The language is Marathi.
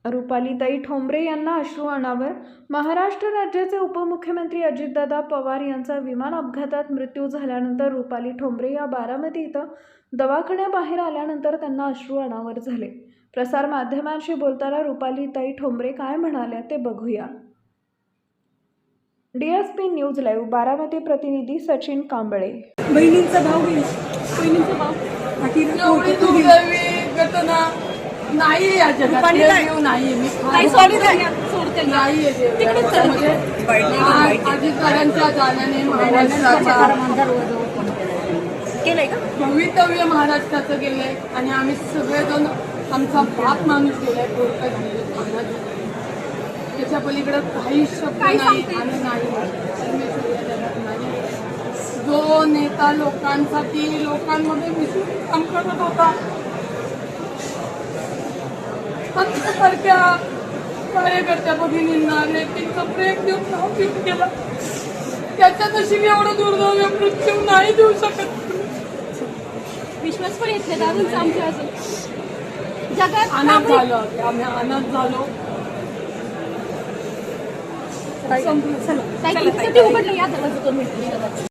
रुपालीताई ठोंबरे यांना अश्रू अनावर. महाराष्ट्र राज्याचे उपमुख्यमंत्री अजितदादा पवार यांचा विमान अपघातात मृत्यू झाल्यानंतर रुपाली ठोंबरे या बारामती इथं दवाखान्याबाहेर आल्यानंतर त्यांना अश्रू अनावर झाले. प्रसार माध्यमांशी बोलताना रुपालीताई ठोंबरे काय म्हणाल्या ते बघूया. DSP न्यूज लाईव्ह बारामती प्रतिनिधी सचिन कांबळे. बहिणींचा भाव एवढी दुर्दैवी घटना नाही या जगात नाही. मी नाही अधिकाऱ्यांच्या जाण्याने भवितव्य महाराष्ट्राचं गेलंय आणि आम्ही सगळेजण आमचा बाप माणूस गेलाय. त्याच्या पलीकडे काही शब्द नाही आणि नाही. जो नेता लोकांसाठी लोकांमध्ये मिसळून काम करत होता, सारख्या कार्यकर्त्या भगिनींना लेकींचं प्रेम देऊन नाव घेऊन गेला. त्याच्या नशीब एवढं दुर्दैवी मृत्यू नाही देऊ शकत. विश्वास पण येत नाही दादूंचा आमच्या अजून जगात अनाथ झालो. आम्ही अनाथ झालो. चला उघडलं या दरवाजातून.